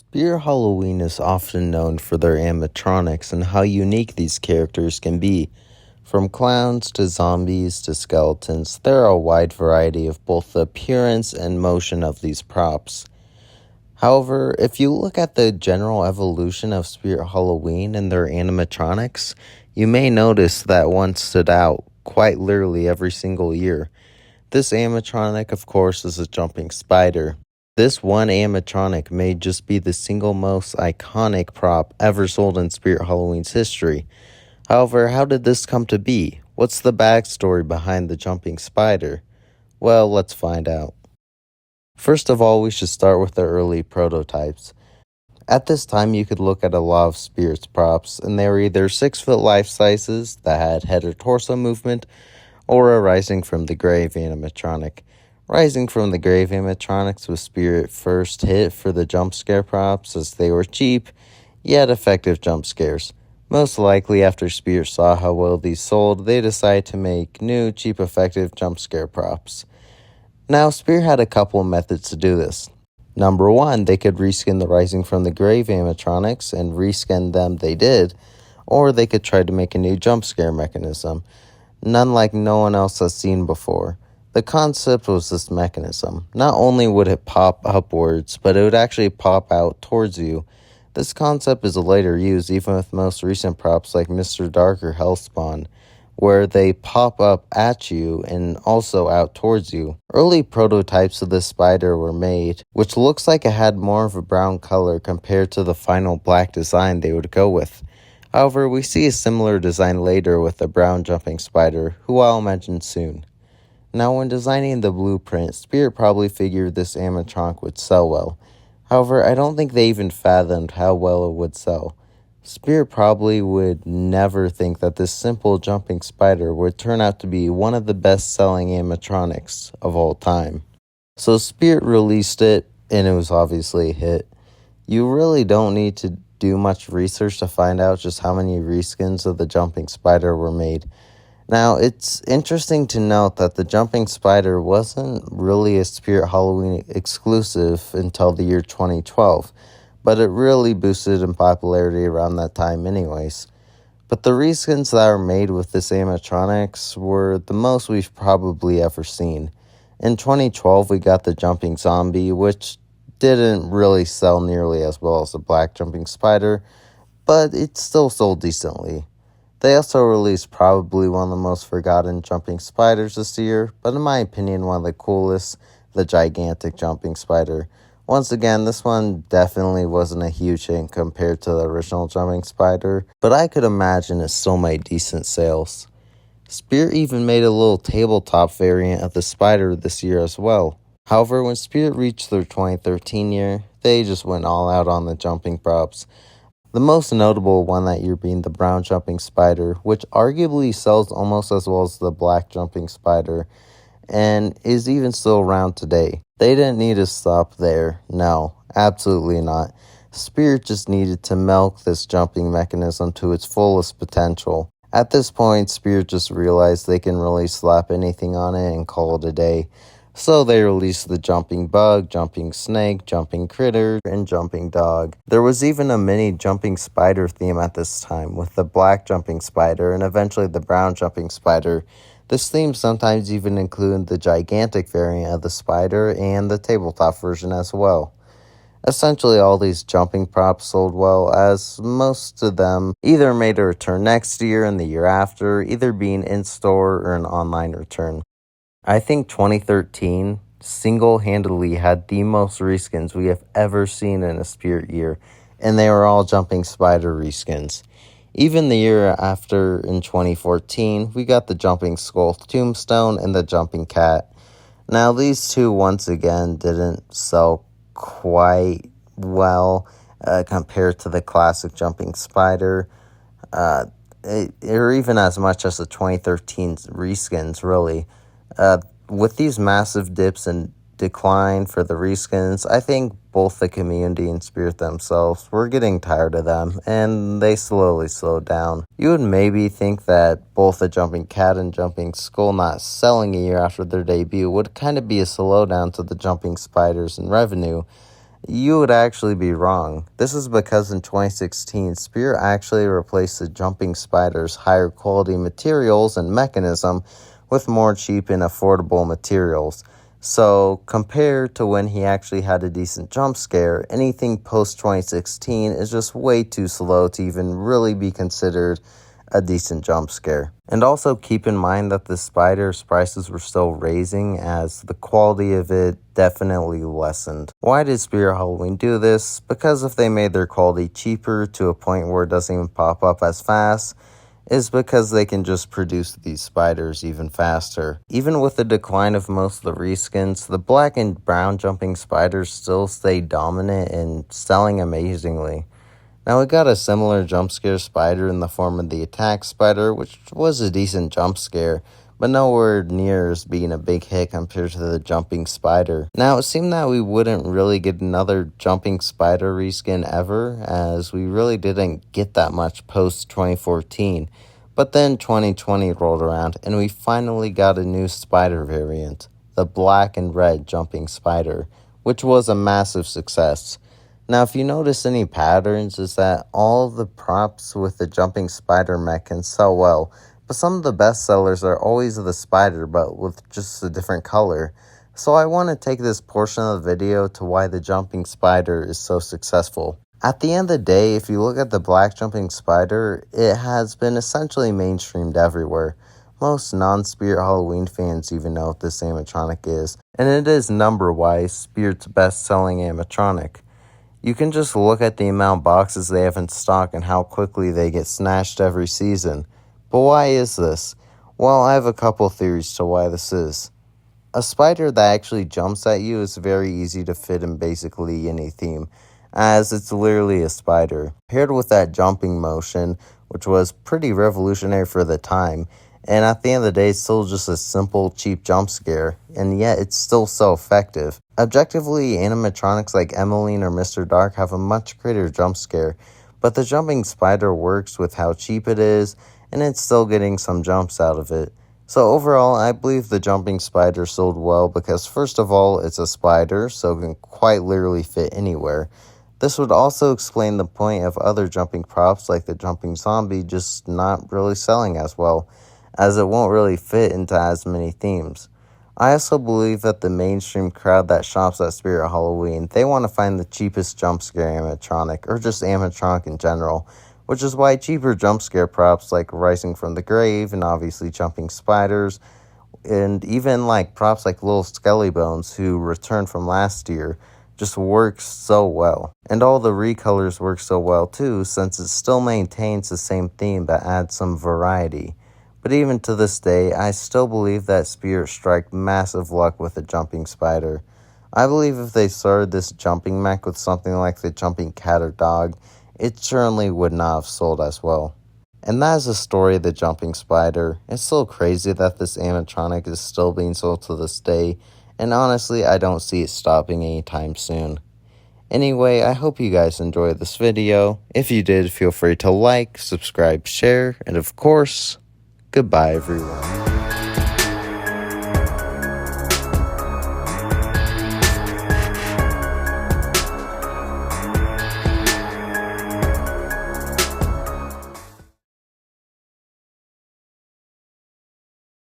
Spirit Halloween is often known for their animatronics and how unique these characters can be. From clowns to zombies to skeletons, there are a wide variety of both the appearance and motion of these props. However, if you look at the general evolution of Spirit Halloween and their animatronics, you may notice that one stood out quite literally every single year. This animatronic, of course, is a jumping spider. This one animatronic may just be the single most iconic prop ever sold in Spirit Halloween's history. However, how did this come to be? What's the backstory behind the jumping spider? Well, let's find out. First of all, we should start with the early prototypes. At this time, you could look at a lot of Spirit's props, and they were either 6-foot life sizes that had head or torso movement, or a rising from the grave animatronic. Rising from the grave animatronics was Spirit first hit for the jump scare props, as they were cheap, yet effective jump scares. Most likely after Spirit saw how well these sold, they decided to make new, cheap, effective jump scare props. Now, Spirit had a couple of methods to do this. Number one, they could reskin the Rising from the Grave animatronics, and reskin them they did, or they could try to make a new jump scare mechanism, none like no one else has seen before. The concept was this mechanism. Not only would it pop upwards, but it would actually pop out towards you. This concept is later used even with most recent props like Mr. Dark or Hellspawn, where they pop up at you and also out towards you. Early prototypes of this spider were made, which looks like it had more of a brown color compared to the final black design they would go with. However, we see a similar design later with the brown jumping spider, who I'll mention soon. Now, when designing the blueprint, Spirit probably figured this animatronic would sell well. However, I don't think they even fathomed how well it would sell. Spirit probably would never think that this simple jumping spider would turn out to be one of the best-selling animatronics of all time. So Spirit released it, and it was obviously a hit. You really don't need to do much research to find out just how many reskins of the jumping spider were made. Now, it's interesting to note that the jumping spider wasn't really a Spirit Halloween exclusive until the year 2012, but it really boosted in popularity around that time anyways. But the reskins that were made with this animatronics were the most we've probably ever seen. In 2012, we got the jumping zombie, which didn't really sell nearly as well as the black jumping spider, but it still sold decently. They also released probably one of the most forgotten jumping spiders this year, but in my opinion one of the coolest, the gigantic jumping spider. Once again, this one definitely wasn't a huge hit compared to the original jumping spider, but I could imagine it still made decent sales. Spirit even made a little tabletop variant of the spider this year as well. However, when Spirit reached their 2013 year, they just went all out on the jumping props. The most notable one that year being the brown jumping spider, which arguably sells almost as well as the black jumping spider, and is even still around today. They didn't need to stop there. No, absolutely not. Spirit just needed to milk this jumping mechanism to its fullest potential. At this point, Spirit just realized they can really slap anything on it and call it a day. So they released the jumping bug, jumping snake, jumping critter, and jumping dog. There was even a mini jumping spider theme at this time, with the black jumping spider and eventually the brown jumping spider. This theme sometimes even included the gigantic variant of the spider and the tabletop version as well. Essentially, all these jumping props sold well, as most of them either made a return next year and the year after, either being in-store or an online return. I think 2013 single-handedly had the most reskins we have ever seen in a Spirit year, and they were all jumping spider reskins. Even the year after, in 2014, we got the jumping skull tombstone and the jumping cat. Now, these two once again didn't sell quite well compared to the classic jumping spider, or even as much as the 2013 reskins, really. With these massive dips and decline for the reskins, I think both the community and Spirit themselves were getting tired of them, and they slowly slowed down. You would maybe think that both the jumping cat and jumping skull not selling a year after their debut would kind of be a slowdown to the jumping spiders in revenue, You would actually be wrong. This is because in 2016, Spirit actually replaced the jumping spider's higher quality materials and mechanism with more cheap and affordable materials. So, compared to when he actually had a decent jump scare, anything post 2016 is just way too slow to even really be considered a decent jump scare. And also keep in mind that the spider's prices were still raising as the quality of it definitely lessened. Why did Spirit Halloween do this? Because if they made their quality cheaper to a point where it doesn't even pop up as fast, is because they can just produce these spiders even faster. Even with the decline of most of the reskins, the black and brown jumping spiders still stay dominant and selling amazingly. Now we got a similar jump scare spider in the form of the attack spider, which was a decent jump scare, but nowhere near as being a big hit compared to the jumping spider. Now it seemed that we wouldn't really get another jumping spider reskin ever, as we really didn't get that much post 2014. But then 2020 rolled around and we finally got a new spider variant, the black and red jumping spider, which was a massive success. Now, if you notice any patterns, is that all of the props with the jumping spider mech can sell well, but some of the best sellers are always the spider, but with just a different color. So I want to take this portion of the video to why the jumping spider is so successful. At the end of the day, if you look at the black jumping spider, it has been essentially mainstreamed everywhere. Most non-Spirit Halloween fans even know what this animatronic is, and it is number-wise Spirit's best-selling animatronic. You can just look at the amount of boxes they have in stock and how quickly they get snatched every season. But why is this? Well, I have a couple theories to why this is. A spider that actually jumps at you is very easy to fit in basically any theme, as it's literally a spider. Paired with that jumping motion, which was pretty revolutionary for the time, and at the end of the day, it's still just a simple, cheap jump scare, and yet it's still so effective. Objectively, animatronics like Emmeline or Mr. Dark have a much greater jump scare, but the jumping spider works with how cheap it is, and it's still getting some jumps out of it. So overall, I believe the jumping spider sold well because first of all, it's a spider, so it can quite literally fit anywhere. This would also explain the point of other jumping props like the jumping zombie just not really selling as well, as it won't really fit into as many themes. I also believe that the mainstream crowd that shops at Spirit Halloween, they want to find the cheapest jump scare animatronic, or just animatronic in general, which is why cheaper jump scare props like Rising from the Grave and obviously jumping spiders, and even like props like little Skelly Bones who returned from last year, just works so well. And all the recolors work so well too, since it still maintains the same theme but adds some variety. But even to this day, I still believe that Spirit strike massive luck with the jumping spider. I believe if they started this jumping mech with something like the jumping cat or dog, it certainly would not have sold as well. And that is the story of the jumping spider. It's so crazy that this animatronic is still being sold to this day, and honestly, I don't see it stopping anytime soon. Anyway, I hope you guys enjoyed this video. If you did, feel free to like, subscribe, share, and of course, goodbye everyone.